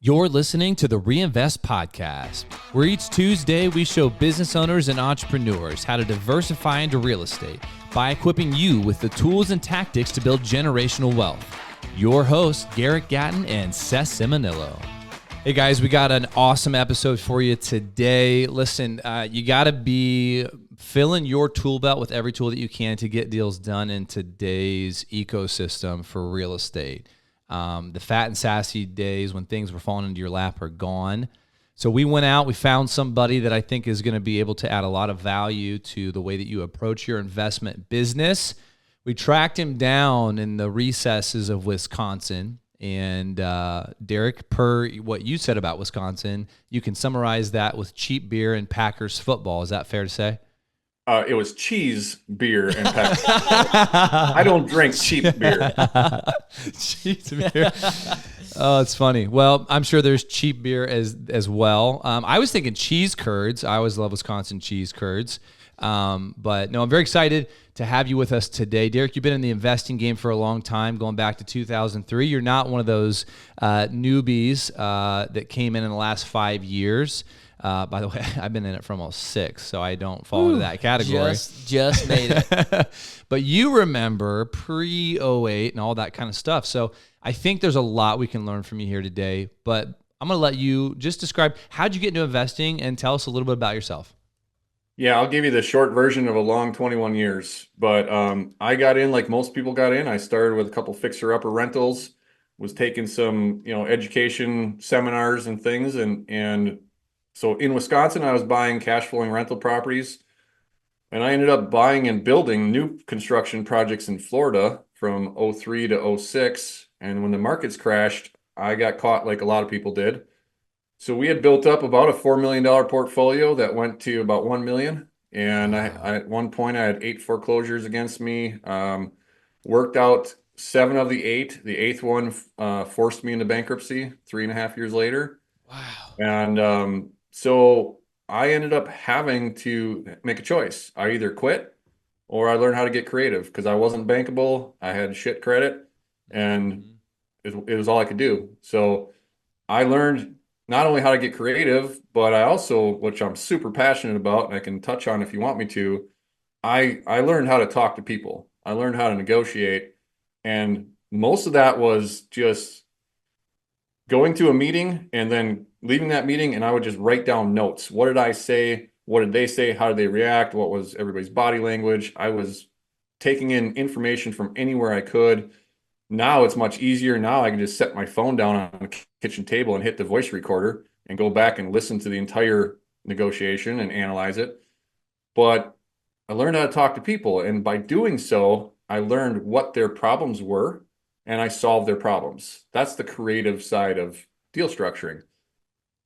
You're listening to the Reinvest Podcast, where each Tuesday we show business owners and entrepreneurs how to diversify into real estate by equipping you with the tools and tactics to build generational wealth. Your hosts, Garrett Gatton and Seth Simonillo. Hey guys, we got an awesome episode for you today. Listen, you got to be filling your tool belt with every tool that you can to get deals done in today's ecosystem for real estate. The fat and sassy days when things were falling into your lap are gone. So we went out, we found somebody that I think is going to be able to add a lot of value to the way that you approach your investment business. We tracked him down in the recesses of Wisconsin. And Derek, per what you said about Wisconsin, you can summarize that with cheap beer and Packers football. Is that fair to say? It was cheese, beer, and Packers. I don't drink cheap beer. Cheese beer. Oh, it's funny. Well, I'm sure there's cheap beer as well. I was thinking cheese curds. I always love Wisconsin cheese curds. But no, I'm very excited to have you with us today. Derek, you've been in the investing game for a long time, going back to 2003. You're not one of those newbies that came in the last 5 years. By the way, I've been in it for almost 6, so I don't fall into that category. Just made it. But you remember pre-08 and all that kind of stuff. So I think there's a lot we can learn from you here today. But I'm going to let you just describe how'd you get into investing and tell us a little bit about yourself. Yeah, I'll give you the short version of a long 21 years. But I got in like most people got in. I started with a couple fixer-upper rentals, was taking some education seminars and things, and so in Wisconsin, I was buying cash flowing rental properties, and I ended up buying and building new construction projects in Florida from 03 to 06. And when the markets crashed, I got caught like a lot of people did. So we had built up about a $4 million portfolio that went to about 1 million. And I at one point I had 8 foreclosures against me, worked out 7 of the 8. The 8th one forced me into bankruptcy 3.5 years later. Wow. And so I ended up having to make a choice. I either quit or I learned how to get creative because I wasn't bankable. I had shit credit and it was all I could do. So I learned not only how to get creative, but I also, which I'm super passionate about, and I can touch on if you want me to, I learned how to talk to people. I learned how to negotiate. And most of that was just going to a meeting and then leaving that meeting, and I would just write down notes. What did I say? What did they say? How did they react? What was everybody's body language? I was taking in information from anywhere I could. Now it's much easier. Now I can just set my phone down on the kitchen table and hit the voice recorder and go back and listen to the entire negotiation and analyze it. But I learned how to talk to people, and by doing so, I learned what their problems were, and I solved their problems. That's the creative side of deal structuring.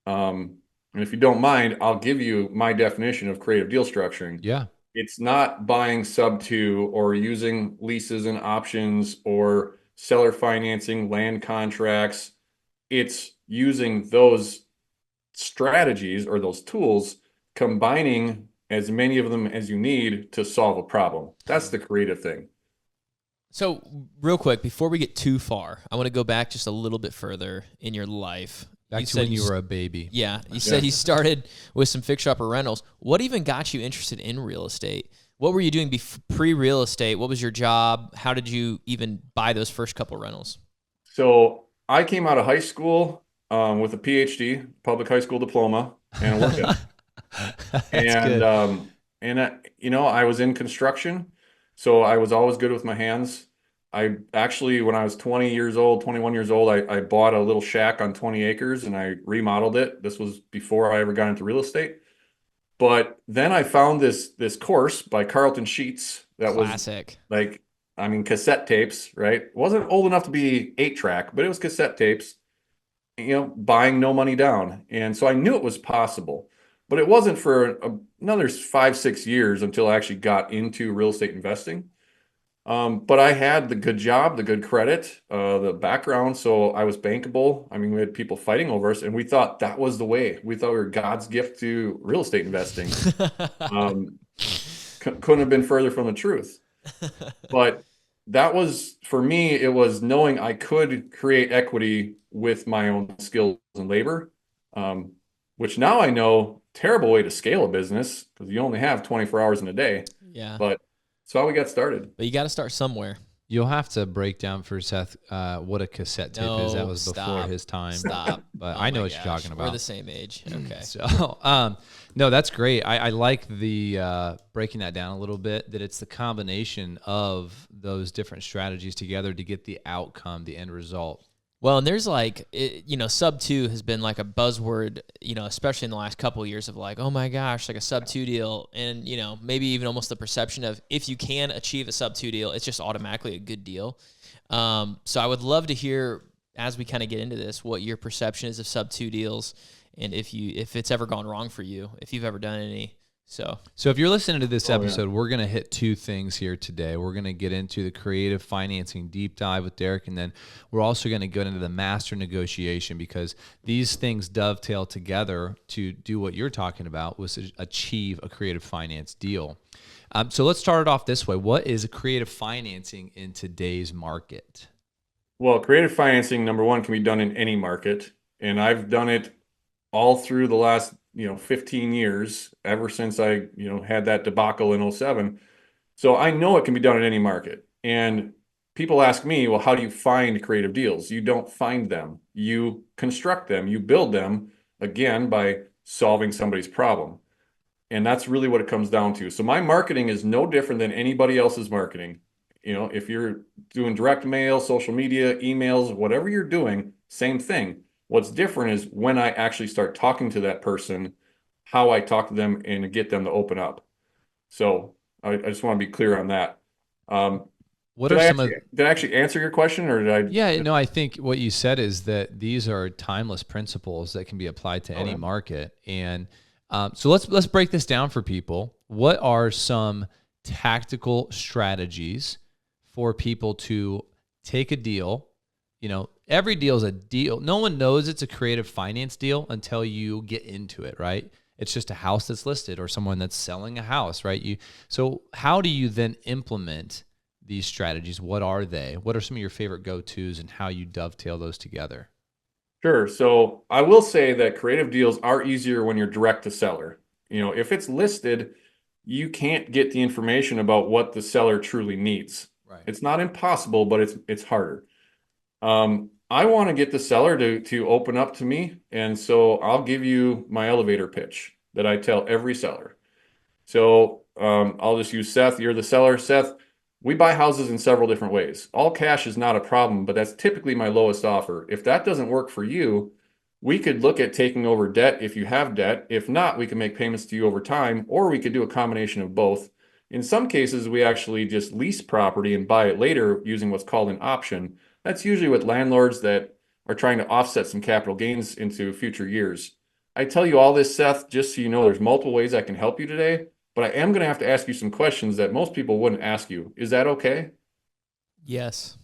And if you don't mind, I'll give you my definition of creative deal structuring. Yeah. It's not buying sub to or using leases and options or seller financing, land contracts. It's using those strategies or those tools, combining as many of them as you need to solve a problem. That's the creative thing. So real quick, before we get too far, I want to go back just a little bit further in your life. Back to when you were a baby. Yeah. You said you started with some fixer-upper rentals. What even got you interested in real estate? What were you doing pre-real estate? What was your job? How did you even buy those first couple rentals? So I came out of high school with a PhD, public high school diploma, and I worked I was in construction, so I was always good with my hands. I actually, when I was 21 years old, I bought a little shack on 20 acres and I remodeled it. This was before I ever got into real estate. But then I found this course by Carlton Sheets that Classic. was cassette tapes, right? It wasn't old enough to be 8-track, but it was cassette tapes, buying no money down. And so I knew it was possible, but it wasn't for another 5-6 years until I actually got into real estate investing. But I had the good job, the good credit, the background, so I was bankable. I mean, we had people fighting over us, and we thought that was the way. We thought we were God's gift to real estate investing. Couldn't have been further from the truth. But that was, for me, it was knowing I could create equity with my own skills and labor, which now I know terrible way to scale a business because you only have 24 hours in a day. Yeah. But that's how we got started. But you got to start somewhere. You'll have to break down for Seth what a cassette tape is. That was before his time. Stop. But Oh I know my what you're talking gosh. about. We're the same age. Okay. So, no, that's great. I like the breaking that down a little bit, that it's the combination of those different strategies together to get the outcome, the end result. Well, and there's like, sub 2 has been like a buzzword, especially in the last couple of years of like, oh my gosh, like a sub 2 deal. And, maybe even almost the perception of if you can achieve a sub 2 deal, it's just automatically a good deal. So I would love to hear, as we kind of get into this, what your perception is of sub 2 deals and if it's ever gone wrong for you, if you've ever done any. So if you're listening to this episode, we're going to hit two things here today. We're going to get into the creative financing deep dive with Derek, and then we're also going to get into the master negotiation, because these things dovetail together to do what you're talking about, was to achieve a creative finance deal. So let's start it off this way. What is creative financing in today's market? Well, creative financing, number one, can be done in any market. And I've done it all through the last 15 years, ever since I, had that debacle in 07. So I know it can be done in any market. And people ask me, well, how do you find creative deals? You don't find them. You construct them. You build them, again, by solving somebody's problem. And that's really what it comes down to. So my marketing is no different than anybody else's marketing. If you're doing direct mail, social media, emails, whatever you're doing, same thing. What's different is when I actually start talking to that person, how I talk to them and get them to open up. So I just want to be clear on that. What are some of... Did I actually answer your question, or did I? Yeah, no, I think what you said is that these are timeless principles that can be applied to any market. And so let's break this down for people. What are some tactical strategies for people to take a deal? Every deal is a deal. No one knows it's a creative finance deal until you get into it, right? It's just a house that's listed or someone that's selling a house, right? So how do you then implement these strategies? What are they? What are some of your favorite go-tos and how you dovetail those together? Sure. So I will say that creative deals are easier when you're direct to seller. If it's listed, you can't get the information about what the seller truly needs. Right. It's not impossible, but it's harder. I want to get the seller to open up to me. And so I'll give you my elevator pitch that I tell every seller. So I'll just use Seth. You're the seller. Seth, we buy houses in several different ways. All cash is not a problem, but that's typically my lowest offer. If that doesn't work for you, we could look at taking over debt if you have debt. If not, we can make payments to you over time, or we could do a combination of both. In some cases, we actually just lease property and buy it later using what's called an option. That's usually with landlords that are trying to offset some capital gains into future years. I tell you all this, Seth, just so you know there's multiple ways I can help you today, but I am going to have to ask you some questions that most people wouldn't ask you. Is that okay? Yes.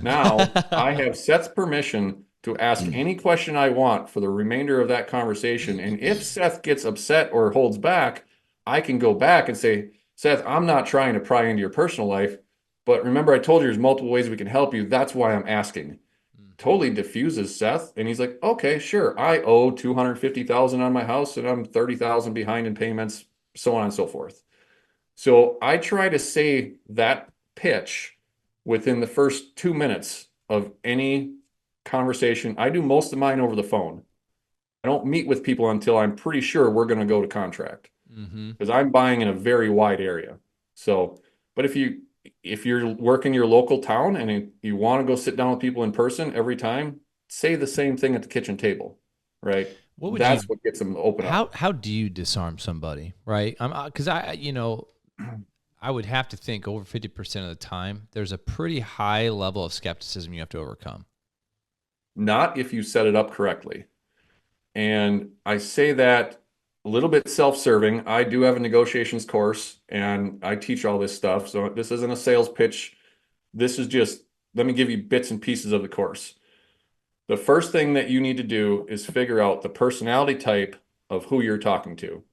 Now, I have Seth's permission to ask any question I want for the remainder of that conversation. And if Seth gets upset or holds back, I can go back and say, Seth, I'm not trying to pry into your personal life, but remember I told you there's multiple ways we can help you. That's why I'm asking. Totally diffuses Seth. And he's like, okay, sure. I owe $250,000 on my house and I'm $30,000 behind in payments, so on and so forth. So I try to say that pitch within the first 2 minutes of any conversation. I do most of mine over the phone. I don't meet with people until I'm pretty sure we're going to go to contract, because I'm buying in a very wide area. So, but if you're working your local town and you want to go sit down with people in person every time, say the same thing at the kitchen table, right? That's what gets them to open up. How do you disarm somebody, right? Because I would have to think over 50% of the time, there's a pretty high level of skepticism you have to overcome. Not if you set it up correctly. And I say that a little bit self-serving. I do have a negotiations course and I teach all this stuff. So this isn't a sales pitch. This is just, let me give you bits and pieces of the course. The first thing that you need to do is figure out the personality type of who you're talking to.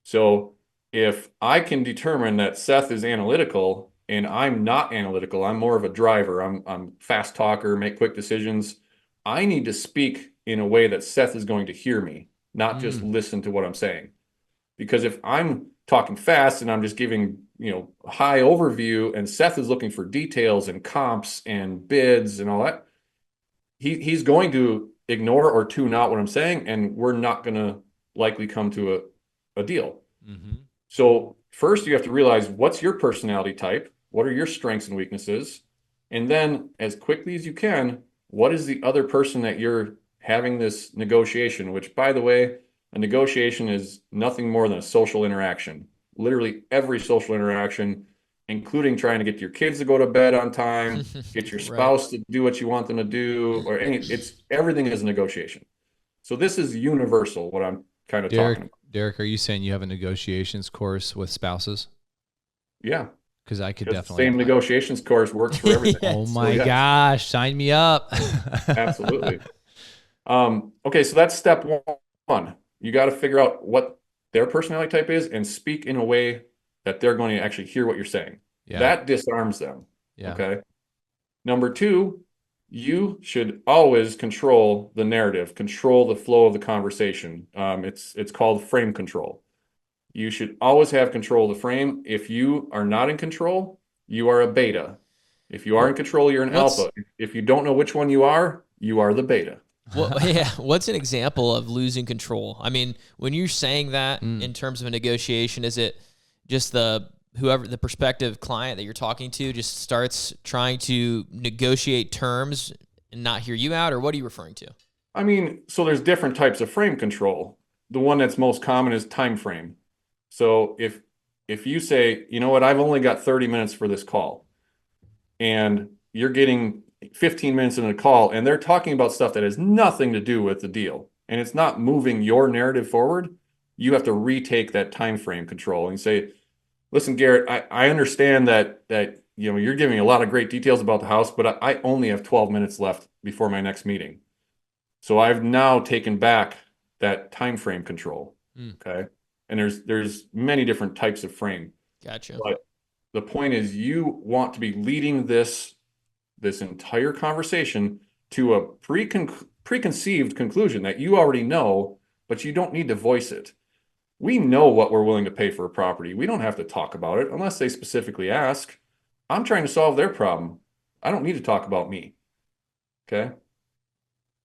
So if I can determine that Seth is analytical and I'm not analytical, I'm more of a driver. I'm fast talker, make quick decisions. I need to speak in a way that Seth is going to hear me, not just listen to what I'm saying. Because if I'm talking fast and I'm just giving, a high overview and Seth is looking for details and comps and bids and all that, he's going to ignore or tune out what I'm saying, and we're not going to likely come to a deal. So first you have to realize what's your personality type, what are your strengths and weaknesses, and then as quickly as you can, what is the other person that you're having this negotiation, which by the way, a negotiation is nothing more than a social interaction. Literally every social interaction, including trying to get your kids to go to bed on time, get your spouse to do what you want them to do, or everything is a negotiation. So this is universal, what I'm kind of talking about. Derek, are you saying you have a negotiations course with spouses? Yeah. Because I could The definitely. same negotiations course works for everything. Oh my gosh, sign me up. Absolutely. Okay, so that's step one. You got to figure out what their personality type is and speak in a way that they're going to actually hear what you're saying. Yeah. That disarms them. Yeah. Okay. Number two, you should always control the narrative, control the flow of the conversation. It's called frame control. You should always have control of the frame. If you are not in control, you are a beta. If you are in control, you're an alpha. If you don't know which one you are the beta. Well, yeah. What's an example of losing control? I mean, when you're saying that in terms of a negotiation, is it just the prospective client that you're talking to just starts trying to negotiate terms and not hear you out, or what are you referring to? I mean, so there's different types of frame control. The one that's most common is time frame. So if you say, you know what, I've only got 30 minutes for this call, and you're getting 15 minutes in a call and they're talking about stuff that has nothing to do with the deal and it's not moving your narrative forward, you have to retake that time frame control and say, listen, Garrett, I understand that you're giving a lot of great details about the house, but I only have 12 minutes left before my next meeting. So I've now taken back that time frame control. Okay. And there's many different types of frame. Gotcha. But the point is you want to be leading this entire conversation to a preconceived conclusion that you already know, but you don't need to voice it. We know what we're willing to pay for a property. We don't have to talk about it unless they specifically ask. I'm trying to solve their problem. I don't need to talk about me. Okay.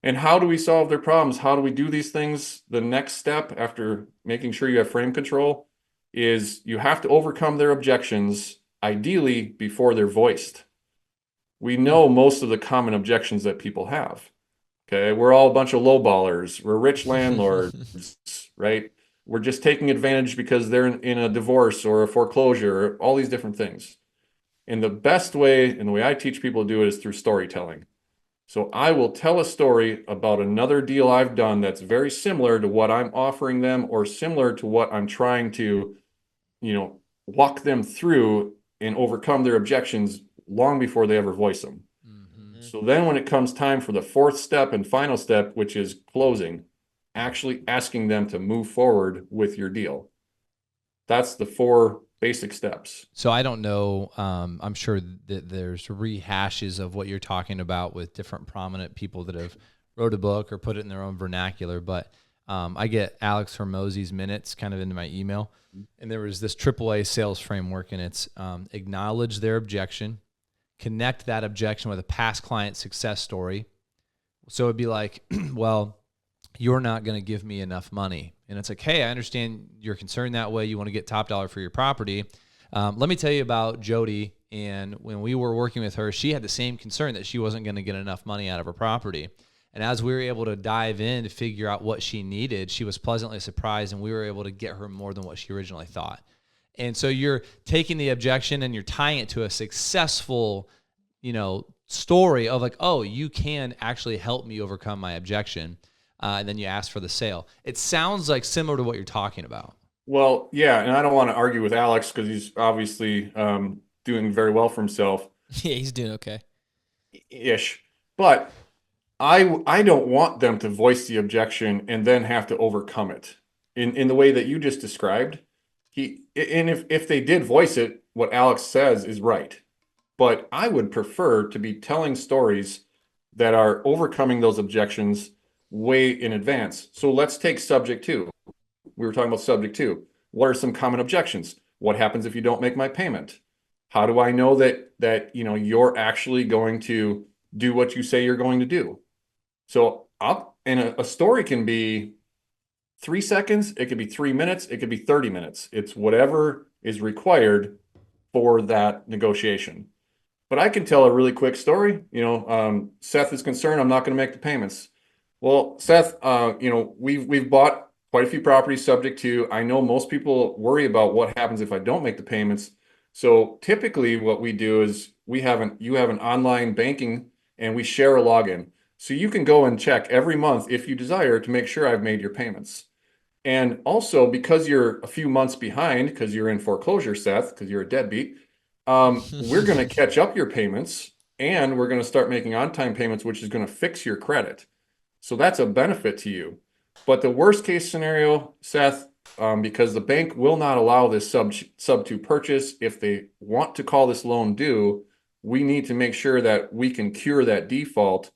And how do we solve their problems? How do we do these things? The next step after making sure you have frame control is you have to overcome their objections, ideally before they're voiced. We know most of the common objections that people have. Okay. We're all a bunch of lowballers. We're rich landlords, right? We're just taking advantage because they're in a divorce or a foreclosure, all these different things. And the best way, and the way I teach people to do it is through storytelling. So I will tell a story about another deal I've done that's very similar to what I'm offering them or similar to what I'm trying to, walk them through and overcome their objections long before they ever voice them. So then when it comes time for the fourth step and final step, which is closing, actually asking them to move forward with your deal. That's the 4 basic steps. So I don't know. I'm sure that there's rehashes of what you're talking about with different prominent people that have wrote a book or put it in their own vernacular. But I get Alex Hormozzi's minutes kind of into my email. And there was this AAA sales framework, and it's acknowledge their objection, connect that objection with a past client success story. So it'd be like, well, you're not going to give me enough money. And it's like, hey, I understand you're concerned that way. You want to get top dollar for your property. Let me tell you about Jody. And when we were working with her, she had the same concern that she wasn't going to get enough money out of her property. And as we were able to dive in to figure out what she needed, she was pleasantly surprised, and we were able to get her more than what she originally thought. And so you're taking the objection and you're tying it to a successful, story of like, oh, you can actually help me overcome my objection. And then you ask for the sale. It sounds like similar to what you're talking about. Well, yeah, and I don't want to argue with Alex because he's obviously doing very well for himself. Yeah, he's doing okay. Ish. But I don't want them to voice the objection and then have to overcome it in the way that you just described. If they did voice it, what Alex says is right. But I would prefer to be telling stories that are overcoming those objections way in advance. So let's take subject to. We were talking about subject to. What are some common objections? What happens if you don't make my payment? How do I know that you're actually going to do what you say you're going to do? So a story can be 3 seconds, it could be 3 minutes, it could be 30 minutes. It's whatever is required for that negotiation. But I can tell a really quick story. Seth is concerned I'm not going to make the payments. Well, Seth, we've bought quite a few properties subject to. I know most people worry about what happens if I don't make the payments. So typically what we do is you have an online banking and we share a login. So you can go and check every month if you desire to make sure I've made your payments. And also because you're a few months behind, because you're in foreclosure, Seth, because you're a deadbeat, we're going to catch up your payments and we're going to start making on-time payments, which is going to fix your credit. So that's a benefit to you. But the worst case scenario, Seth, because the bank will not allow this sub to purchase, if they want to call this loan due, we need to make sure that we can cure that default.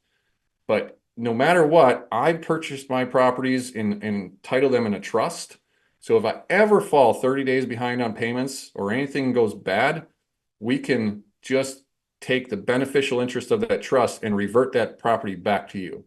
But no matter what, I purchased my properties and title them in a trust. So if I ever fall 30 days behind on payments or anything goes bad, we can just take the beneficial interest of that trust and revert that property back to you.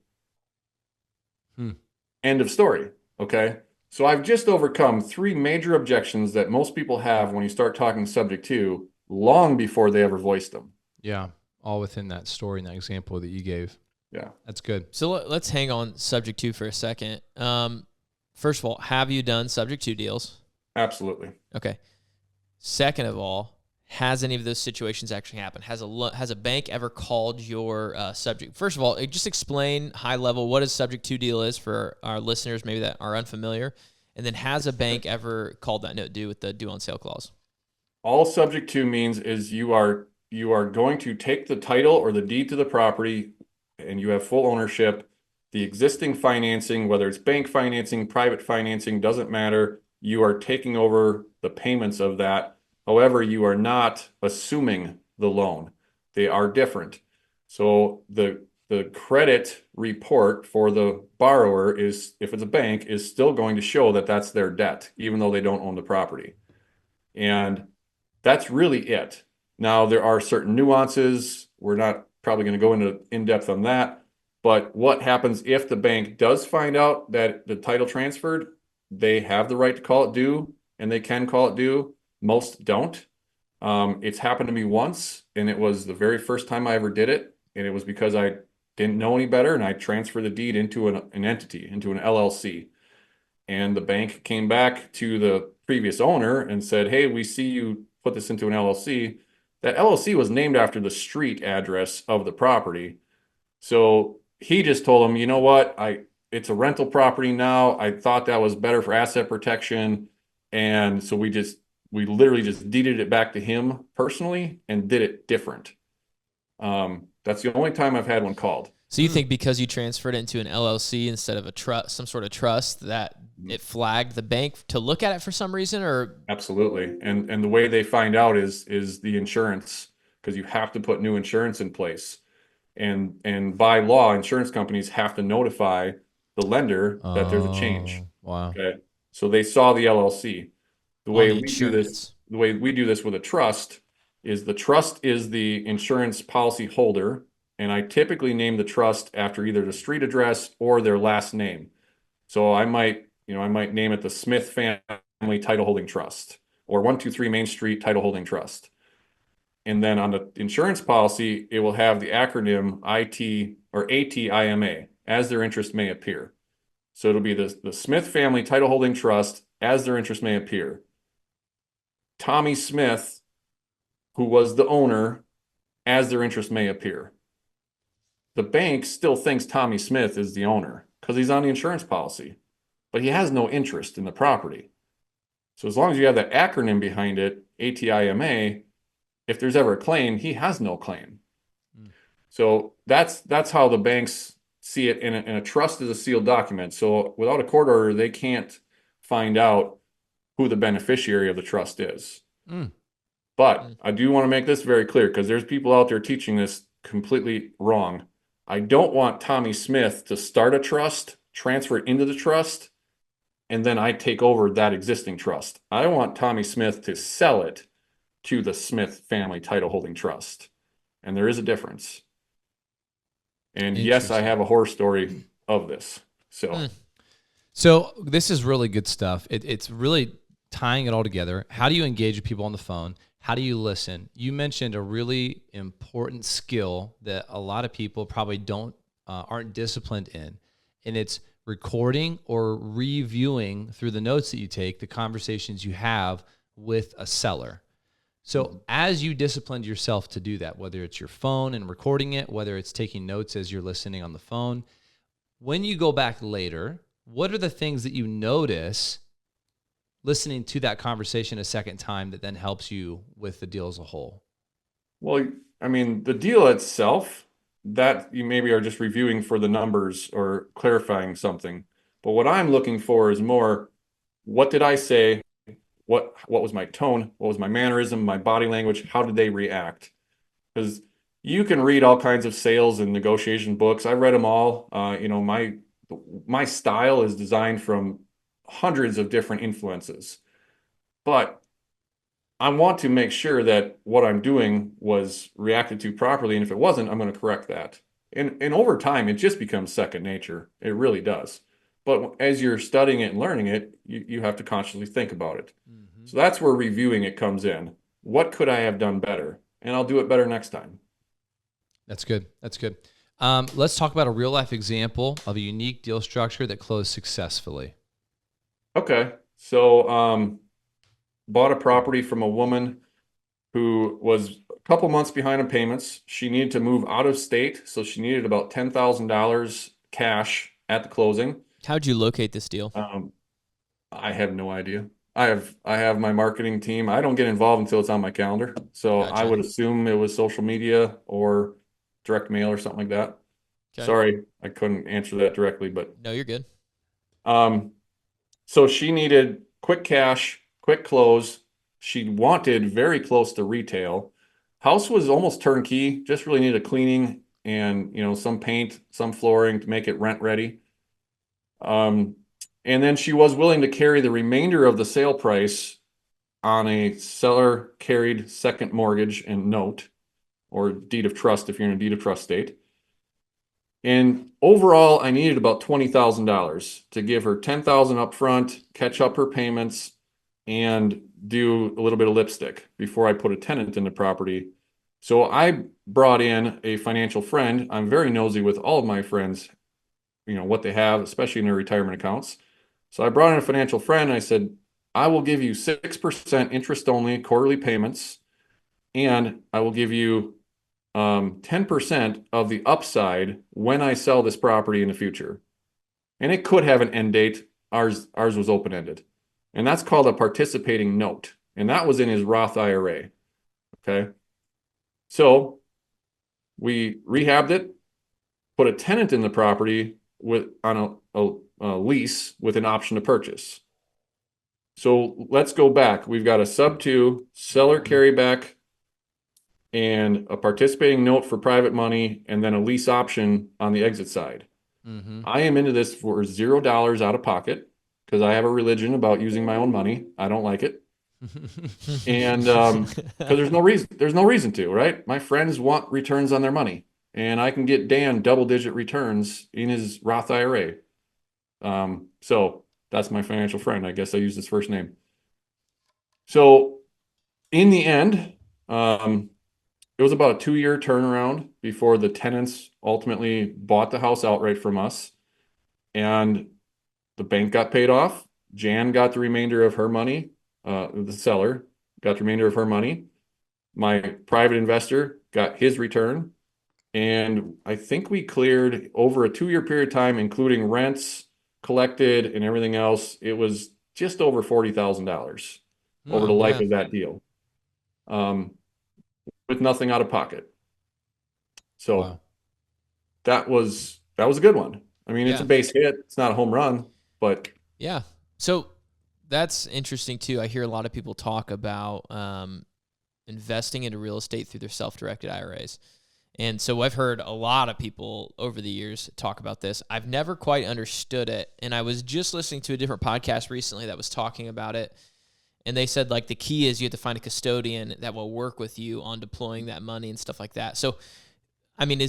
End of story. Okay. So I've just overcome 3 major objections that most people have when you start talking subject to long before they ever voiced them. Yeah. All within that story and that example that you gave. Yeah. That's good. So let's hang on subject to for a second. First of all, have you done subject to deals? Absolutely. Okay. Second of all, has any of those situations actually happened? Has a bank ever called your subject? First of all, just explain high level what a subject to deal is for our listeners maybe that are unfamiliar. And then has a bank ever called that note due with the due on sale clause? All subject to means is you are going to take the title or the deed to the property and you have full ownership. The existing financing, whether it's bank financing, private financing, doesn't matter. You are taking over the payments of that. However, you are not assuming the loan. They are different. So the credit report for the borrower is, if it's a bank, is still going to show that that's their debt, even though they don't own the property. And that's really it. Now, there are certain nuances. We're not probably going to go into in-depth on that. But what happens if the bank does find out that the title transferred? They have the right to call it due, and they can call it due. Most don't. It's happened to me once, and it was the very first time I ever did it. And it was because I didn't know any better, and I transferred the deed into an entity, into an LLC. And the bank came back to the previous owner and said, hey, we see you put this into an LLC. That LLC was named after the street address of the property. So he just told him, you know what, it's a rental property now. I thought that was better for asset protection. And so we literally just deeded it back to him personally and did it different. That's the only time I've had one called. So you think because you transferred it into an LLC instead of a trust, some sort of trust, that it flagged the bank to look at it for some reason? Or Absolutely. And the way they find out is the insurance, because you have to put new insurance in place. And by law, insurance companies have to notify the lender that there's a change. Wow. Okay. So they saw the LLC. The way we do this with a trust is the trust is the insurance policy holder. And I typically name the trust after either the street address or their last name. So I might name it the Smith Family Title Holding Trust or 123 Main Street Title Holding Trust. And then on the insurance policy, it will have the acronym IT or ATIMA, as their interest may appear. So it'll be the Smith Family Title Holding Trust, as their interest may appear. Tommy Smith, who was the owner, as their interest may appear. The bank still thinks Tommy Smith is the owner because he's on the insurance policy, but he has no interest in the property. So as long as you have that acronym behind it, ATIMA, if there's ever a claim, he has no claim. So that's how the banks see it. And a trust is a sealed document. So without a court order, they can't find out who the beneficiary of the trust is. But I do want to make this very clear because there's people out there teaching this completely wrong. I don't want Tommy Smith to start a trust, transfer it into the trust, and then I take over that existing trust. I want Tommy Smith to sell it to the Smith family title holding trust. And there is a difference. And yes, I have a horror story of this. So this is really good stuff. It's really tying it all together. How do you engage with people on the phone? How do you listen? You mentioned a really important skill that a lot of people probably aren't disciplined in, and it's recording or reviewing through the notes that you take the conversations you have with a seller. So as you disciplined yourself to do that, whether it's your phone and recording it, whether it's taking notes as you're listening on the phone, when you go back later, what are the things that you notice listening to that conversation a second time that then helps you with the deal as a whole? Well, I mean, the deal itself, that you maybe are just reviewing for the numbers or clarifying something. But what I'm looking for is more, what did I say? What was my tone? What was my mannerism, my body language? How did they react? Because you can read all kinds of sales and negotiation books. I read them all. My style is designed from hundreds of different influences. But I want to make sure that what I'm doing was reacted to properly. And if it wasn't, I'm going to correct that. And over time, it just becomes second nature. It really does. But as you're studying it and learning it, you have to consciously think about it. Mm-hmm. So that's where reviewing it comes in. What could I have done better? And I'll do it better next time. That's good. That's good. Let's talk about a real life example of a unique deal structure that closed successfully. Okay. So, bought a property from a woman who was a couple months behind on payments. She needed to move out of state, so she needed about $10,000 cash at the closing. How'd you locate this deal? I have no idea. I have my marketing team. I don't get involved until it's on my calendar. So Gotcha. I would assume it was social media or direct mail or something like that. Okay. Sorry, I couldn't answer that directly, but no, you're good. So she needed quick cash, quick close. She wanted very close to retail. House was almost turnkey, just really needed a cleaning and, some paint, some flooring to make it rent ready. And then she was willing to carry the remainder of the sale price on a seller carried second mortgage and note, or deed of trust if you're in a deed of trust state. And overall, I needed about $20,000 to give her $10,000 up front, catch up her payments, and do a little bit of lipstick before I put a tenant in the property. So I brought in a financial friend. I'm very nosy with all of my friends, what they have, especially in their retirement accounts. So I brought in a financial friend and I said, I will give you 6% interest only quarterly payments, and I will give you 10% of the upside when I sell this property in the future. And it could have an end date. Ours was open-ended. And that's called a participating note. And that was in his Roth IRA. Okay. So we rehabbed it, put a tenant in the property on a lease with an option to purchase. So let's go back. We've got a sub-2 seller carryback and a participating note for private money, and then a lease option on the exit side. Mm-hmm. I am into this for $0 out of pocket because I have a religion about using my own money. I don't like it. And because there's no reason to, right? My friends want returns on their money, and I can get Dan double-digit returns in his Roth IRA. So that's my financial friend. I guess I used his first name. So in the end, it was about a 2-year turnaround before the tenants ultimately bought the house outright from us, and the bank got paid off. Jan got the remainder of her money. The seller got the remainder of her money. My private investor got his return. And I think we cleared over a 2-year period of time, including rents collected and everything else. It was just over $40,000 over the life of that deal. With nothing out of pocket. So that was a good one. I mean, it's a base hit. It's not a home run, but yeah. So that's interesting too. I hear a lot of people talk about investing into real estate through their self-directed IRAs. And so I've heard a lot of people over the years talk about this. I've never quite understood it. And I was just listening to a different podcast recently that was talking about it. And they said, like, the key is you have to find a custodian that will work with you on deploying that money and stuff like that. So, I mean,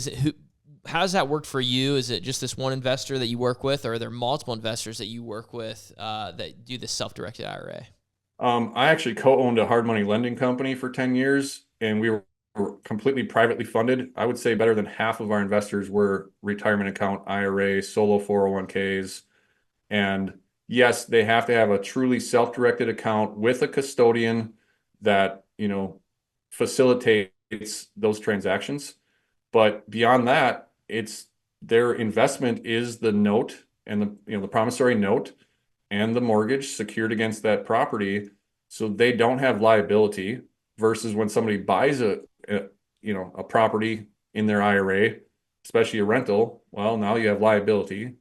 how does that work for you? Is it just this one investor that you work with, or are there multiple investors that you work with that do this self-directed IRA? I actually co-owned a hard money lending company for 10 years, and we were completely privately funded. I would say better than half of our investors were retirement account IRA, solo 401ks. And yes, they have to have a truly self-directed account with a custodian that, facilitates those transactions. But beyond that, it's their investment is the note and the promissory note and the mortgage secured against that property. So they don't have liability versus when somebody buys a property in their IRA, especially a rental, well, now you have liability.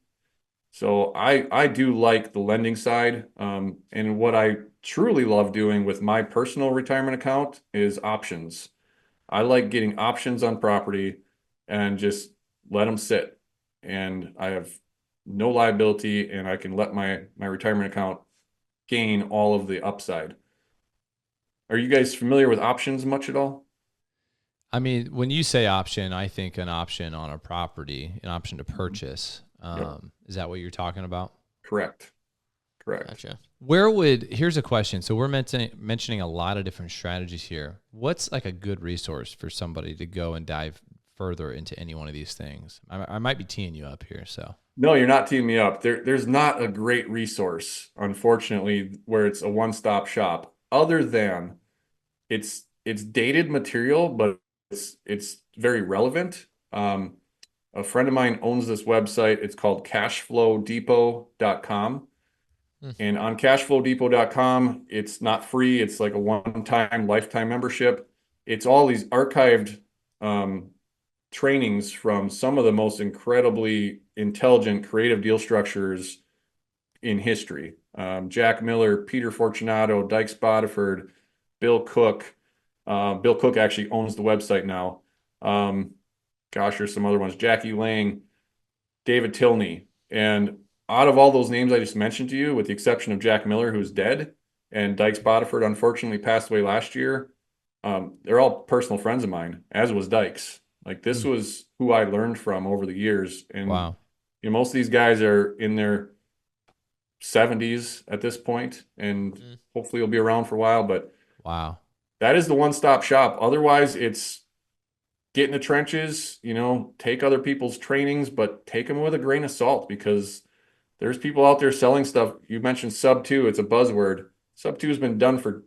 So I do like the lending side. And what I truly love doing with my personal retirement account is options. I like getting options on property and just let them sit. And I have no liability, and I can let my retirement account gain all of the upside. Are you guys familiar with options much at all? I mean, when you say option, I think an option on a property, an option to purchase. Yep. Is that what you're talking about? Correct. Gotcha. Here's a question. So we're mentioning a lot of different strategies here. What's like a good resource for somebody to go and dive further into any one of these things? I might be teeing you up here. So No, you're not teeing me up. There's not a great resource, unfortunately, where it's a one-stop shop, other than it's dated material, but it's very relevant. A friend of mine owns this website. It's called cashflowdepot.com. And on cashflowdepot.com, it's not free. It's like a one-time lifetime membership. It's all these archived trainings from some of the most incredibly intelligent, creative deal structures in history. Jack Miller, Peter Fortunato, Dyke Boddiford, Bill Cook. Bill Cook actually owns the website now. There's some other ones. Jackie Lang, David Tilney. And out of all those names I just mentioned to you, with the exception of Jack Miller, who's dead, and Dyke Boddiford unfortunately passed away last year, they're all personal friends of mine, as was Dykes. Like, this was who I learned from over the years. And wow. most of these guys are in their 70s at this point, and hopefully will be around for a while. But wow, that is the one-stop shop. Otherwise, it's get in the trenches, take other people's trainings, but take them with a grain of salt, because there's people out there selling stuff. You mentioned sub two, it's a buzzword. Sub two has been done for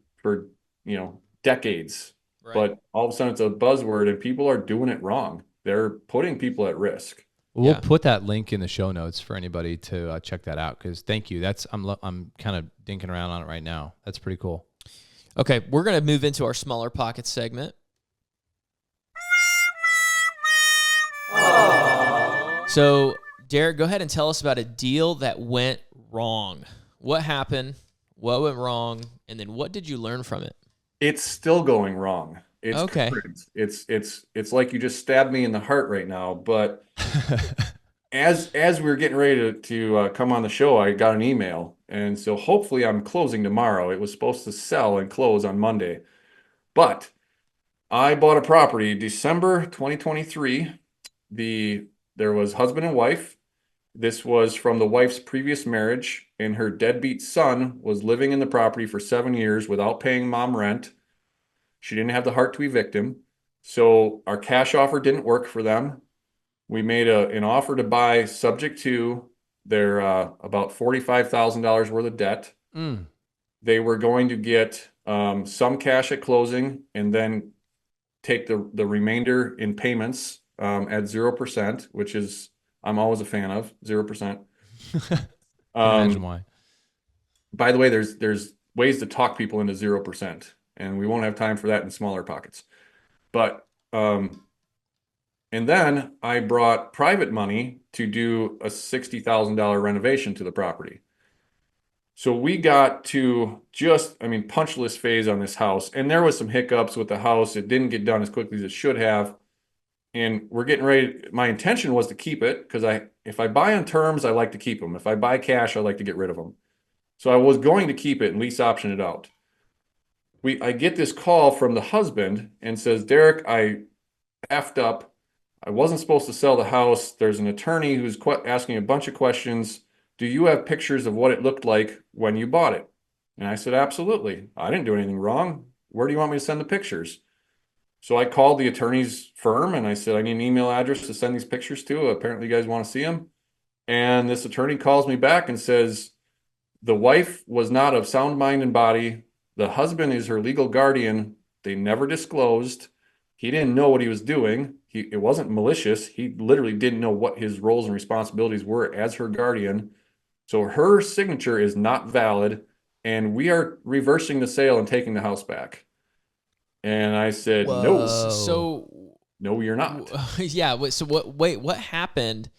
decades, Right. but all of a sudden it's a buzzword and people are doing it wrong. They're putting people at risk. We'll put that link in the show notes for anybody to check that out, because thank you. I'm kind of dinking around on it right now. That's pretty cool. Okay, we're going to move into our smaller pockets segment. So, Derek, go ahead and tell us about a deal that went wrong. What happened? What went wrong? And then what did you learn from it? It's still going wrong. It's Okay. current. It's like you just stabbed me in the heart right now. But as we were getting ready to come on the show, I got an email, and so hopefully I'm closing tomorrow. It was supposed to sell and close on Monday, but I bought a property December 2023. There was husband and wife. This was from the wife's previous marriage, and her deadbeat son was living in the property for 7 years without paying mom rent. She didn't have the heart to evict him. So our cash offer didn't work for them. We made an offer to buy subject to their about $45,000 worth of debt. They were going to get some cash at closing and then take the remainder in payments at 0%, which is I'm always a fan of 0%. Imagine why. By the way, there's ways to talk people into 0%, and we won't have time for that in smaller pockets. But and then I brought private money to do a $60,000 renovation to the property. So we got to punch list phase on this house, and there was some hiccups with the house. It didn't get done as quickly as it should have. and we're getting ready. My intention was to keep it because if I buy on terms, I like to keep them. If I buy cash, I like to get rid of them. So I was going to keep it and lease option it out. I get this call from the husband and says, Derek, I effed up. I wasn't supposed to sell the house. There's an attorney who's asking a bunch of questions. Do you have pictures of what it looked like when you bought it? And I said, absolutely. I didn't do anything wrong. Where do you want me to send the pictures? So I called the attorney's firm and I said, I need an email address to send these pictures to. Apparently, you guys want to see them. And this attorney calls me back and says, the wife was not of sound mind and body. The husband is her legal guardian. They never disclosed. He didn't know what he was doing. It wasn't malicious. He literally didn't know what his roles and responsibilities were as her guardian. So her signature is not valid, and we are reversing the sale and taking the house back. And I said, no, So no, you're not. yeah. So what happened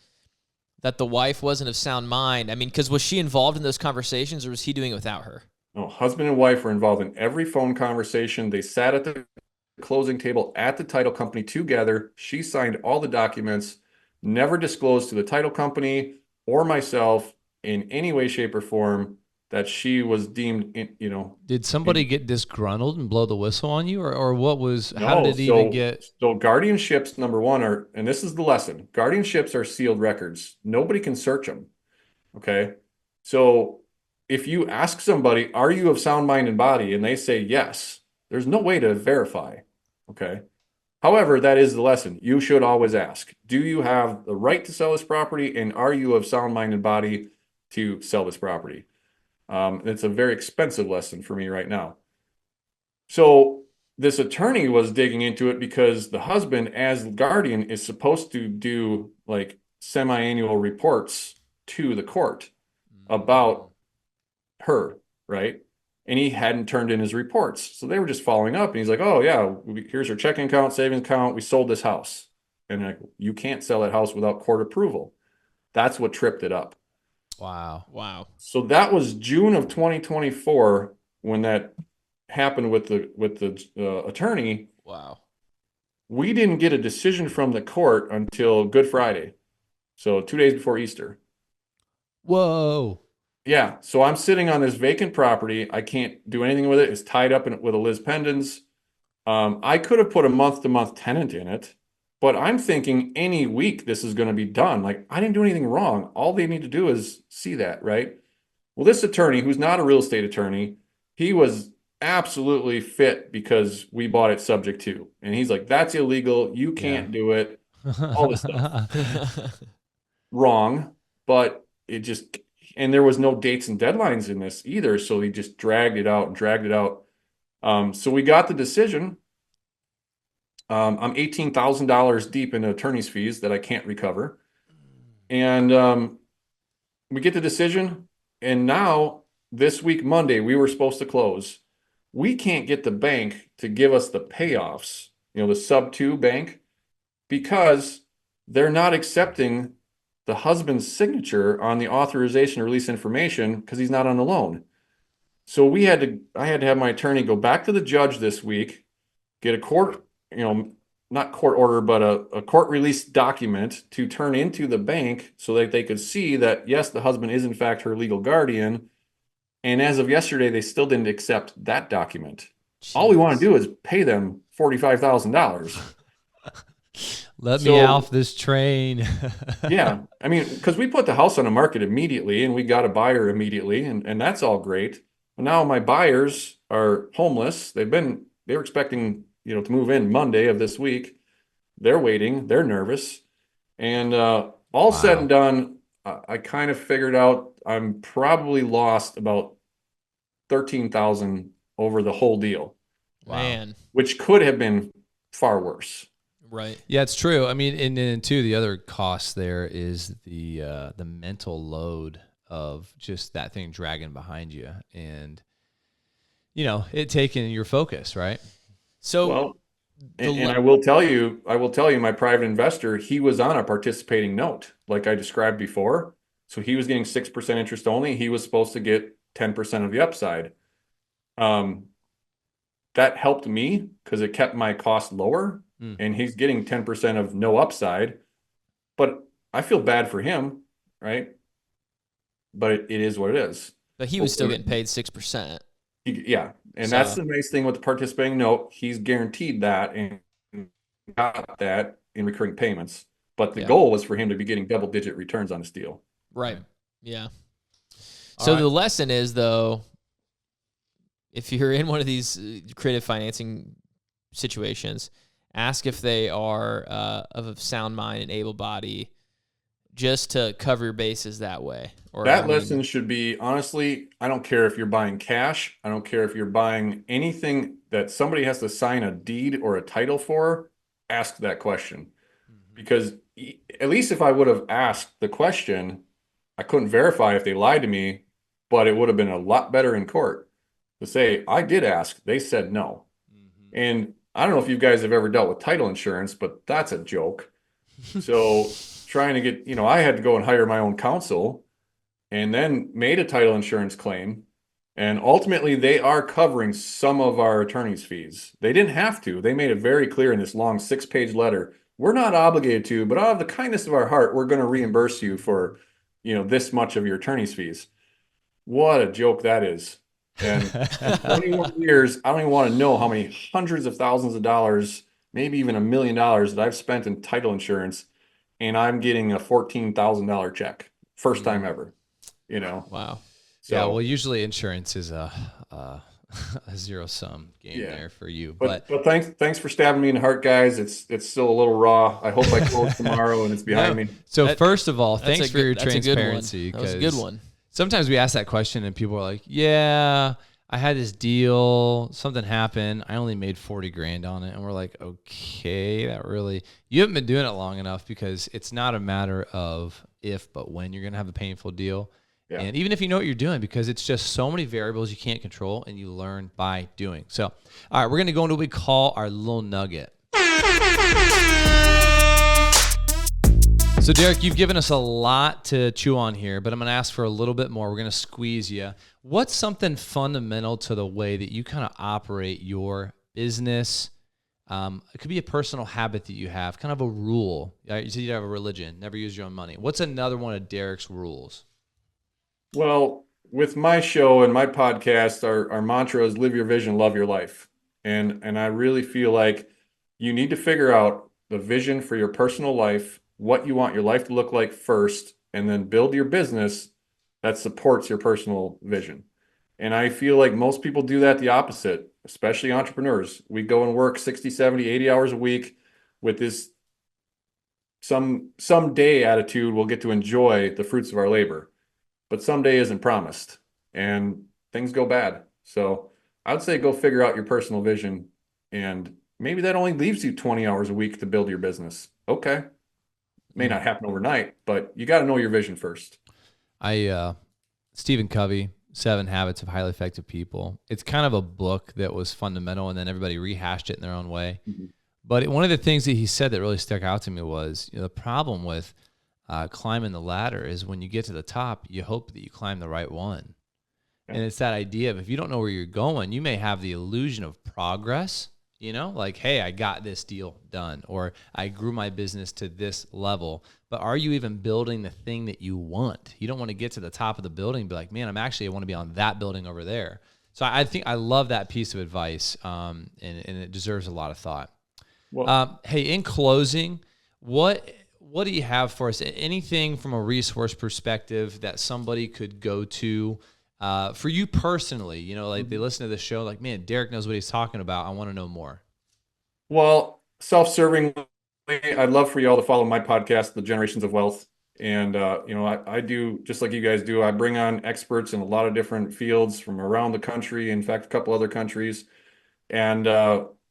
that the wife wasn't of sound mind? I mean, because was she involved in those conversations or was he doing it without her? No, husband and wife were involved in every phone conversation. They sat at the closing table at the title company together. She signed all the documents, never disclosed to the title company or myself in any way, shape, or form that she was deemed, Did somebody get disgruntled and blow the whistle on you, or what was? How No, did it even get? So guardianships, number one, and this is the lesson. Guardianships are sealed records. Nobody can search them. Okay. So if you ask somebody, are you of sound mind and body? And they say yes, there's no way to verify. Okay. However, that is the lesson. You should always ask, do you have the right to sell this property? And are you of sound mind and body to sell this property? It's a very expensive lesson for me right now. So this attorney was digging into it because the husband, as guardian, is supposed to do like semi-annual reports to the court about her, right? And he hadn't turned in his reports. So they were just following up. And he's like, oh, yeah, here's her checking account, savings account. We sold this house. And like, you can't sell that house without court approval. That's what tripped it up. Wow. So that was June of 2024 when that happened with the attorney. Wow. We didn't get a decision from the court until Good Friday. So 2 days before Easter. Whoa. Yeah. So I'm sitting on this vacant property. I can't do anything with it. It's tied up with a Liz Pendens. I could have put a month-to-month tenant in it, but I'm thinking any week this is going to be done. Like, I didn't do anything wrong. All they need to do is see that, right? Well, this attorney, who's not a real estate attorney, he was absolutely fit because we bought it subject to. And he's like, that's illegal. You can't do it. All this stuff. Wrong. But it just, and there was no dates and deadlines in this either. So he just dragged it out and dragged it out. So we got the decision. I'm $18,000 deep in attorney's fees that I can't recover. And we get the decision. And now this week, Monday, we were supposed to close. We can't get the bank to give us the payoffs, the sub 2 bank, because they're not accepting the husband's signature on the authorization to release information because he's not on the loan. So I had to have my attorney go back to the judge this week, get a court, not court order, but a court release document to turn into the bank so that they could see that, yes, the husband is in fact her legal guardian. And as of yesterday, they still didn't accept that document. Jeez. All we want to do is pay them $45,000. Let me off this train. Yeah. I mean, because we put the house on the market immediately and we got a buyer immediately, and that's all great. But now my buyers are homeless. They were expecting, to move in Monday of this week. They're waiting. They're nervous. And all said and done, I kind of figured out I'm probably lost about $13,000 over the whole deal. Man. Which could have been far worse. Right. Yeah, it's true. I mean, and then too, the other cost there is the mental load of just that thing dragging behind you, and it taking your focus, right? So, well, and I will tell you, my private investor, he was on a participating note, like I described before. So he was getting 6% interest only. He was supposed to get 10% of the upside. That helped me because it kept my cost lower. and he's getting 10% of no upside, but I feel bad for him, right? But it is what it is. But he was still getting paid 6%. Yeah. And So- that's the nice thing with the participating note. He's guaranteed that and got that in recurring payments. But the Yeah. goal was for him to be getting double-digit returns on his deal. Right. Yeah. So the lesson is, though, if you're in one of these creative financing situations, ask if they are of a sound mind and able body, just to cover your bases that way. Or That lesson should be, honestly, I don't care if you're buying cash. I don't care if you're buying anything that somebody has to sign a deed or a title for, ask that question. Because at least if I would have asked the question, I couldn't verify if they lied to me, but it would have been a lot better in court to say, I did ask, they said no. And I don't know if you guys have ever dealt with title insurance, but that's a joke. So trying to get, I had to go and hire my own counsel and then made a title insurance claim. And ultimately, they are covering some of our attorney's fees. They didn't have to. They made it very clear in this long 6-page letter. We're not obligated to, but out of the kindness of our heart, we're going to reimburse you for, this much of your attorney's fees. What a joke that is. And 21 years, I don't even want to know how many hundreds of thousands of dollars, maybe even $1 million that I've spent in title insurance, and I'm getting a $14,000 check. First time ever, Wow. So, yeah, well, usually insurance is a zero-sum game there for you. But thanks for stabbing me in the heart, guys. It's still a little raw. I hope I close tomorrow and it's behind me. So first of all, thanks for your transparency. That was a good one. Sometimes we ask that question and people are like, yeah, I had this deal, something happened, I only made 40 grand on it. And we're like, okay, you haven't been doing it long enough, because it's not a matter of if, but when you're going to have a painful deal. Yeah. And even if you know what you're doing, because it's just so many variables you can't control, and you learn by doing. So, all right, we're going to go into what we call our Lil Nugget. So, Derek, you've given us a lot to chew on here, but I'm going to ask for a little bit more. We're going to squeeze you. What's something fundamental to the way that you kind of operate your business? It could be a personal habit that you have, kind of a rule. You said you have a religion, never use your own money. What's another one of Derek's rules? Well, with my show and my podcast, our mantra is live your vision, love your life. And I really feel like you need to figure out the vision for your personal life, what you want your life to look like first, and then build your business that supports your personal vision. And I feel like most people do that the opposite, especially entrepreneurs. We go and work 60, 70, 80 hours a week with this someday attitude. We'll get to enjoy the fruits of our labor. But someday isn't promised, and things go bad. So I would say go figure out your personal vision, and maybe that only leaves you 20 hours a week to build your business. Okay. May not happen overnight, but you got to know your vision first. Stephen Covey, 7 Habits of Highly Effective People. It's kind of a book that was fundamental, and then everybody rehashed it in their own way. Mm-hmm. But one of the things that he said that really stuck out to me was, the problem with climbing the ladder is when you get to the top, you hope that you climb the right one. Yeah. And it's that idea of, if you don't know where you're going, you may have the illusion of progress, like, hey, I got this deal done, or I grew my business to this level. But are you even building the thing that you want? You don't want to get to the top of the building and be like, man, I want to be on that building over there. So I think I love that piece of advice, and it deserves a lot of thought. Well, hey, in closing, what do you have for us? Anything from a resource perspective that somebody could go to for you personally? Like they listen to the show, like, man, Derek knows what he's talking about. I want to know more. Well, self-serving, I'd love for you all to follow my podcast, The Generations of Wealth. And, I do, just like you guys do, I bring on experts in a lot of different fields from around the country, in fact, a couple other countries. And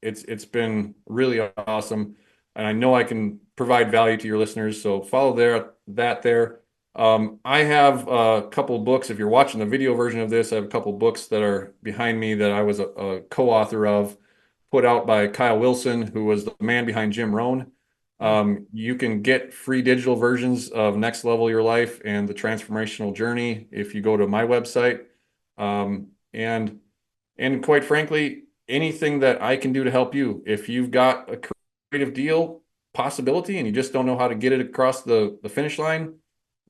it's been really awesome. And I know I can provide value to your listeners. So follow that there. I have a couple of books. If you're watching the video version of this, I have a couple of books that are behind me that I was a co-author of, put out by Kyle Wilson, who was the man behind Jim Rohn. You can get free digital versions of Next Level Your Life and The Transformational Journey if you go to my website. And quite frankly, anything that I can do to help you. If you've got a creative deal possibility and you just don't know how to get it across the finish line,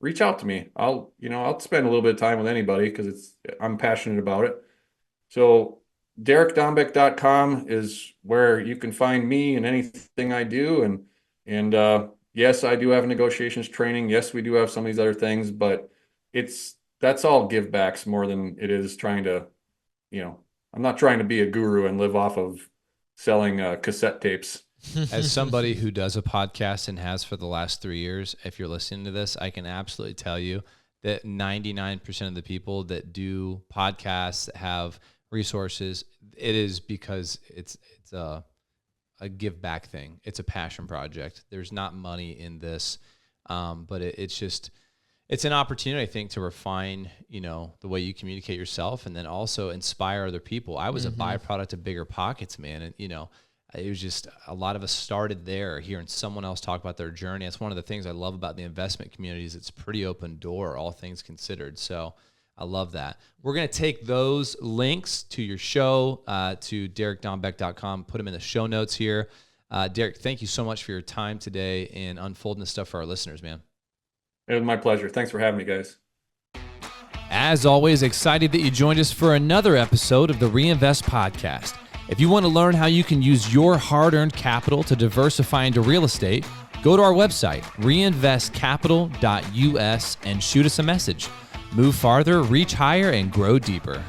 reach out to me. I'll spend a little bit of time with anybody because I'm passionate about it. So DerekDombeck.com is where you can find me and anything I do. And yes, I do have negotiations training. Yes, we do have some of these other things, but that's all give backs more than it is trying to, I'm not trying to be a guru and live off of selling cassette tapes. As somebody who does a podcast and has for the last 3 years, if you're listening to this, I can absolutely tell you that 99% of the people that do podcasts that have resources, it is because it's a give back thing. It's a passion project. There's not money in this, but it's an opportunity, I think, to refine, the way you communicate yourself and then also inspire other people. I was a byproduct of Bigger Pockets, man. And, it was just a lot of us started there, hearing someone else talk about their journey. It's one of the things I love about the investment community is it's pretty open door, all things considered. So I love that. We're going to take those links to your show, to DerekDombeck.com, put them in the show notes here. Derek, thank you so much for your time today and unfolding this stuff for our listeners, man. It was my pleasure. Thanks for having me, guys. As always, excited that you joined us for another episode of the Reinvest Podcast. If you want to learn how you can use your hard-earned capital to diversify into real estate, go to our website, reinvestcapital.us, and shoot us a message. Move farther, reach higher, and grow deeper.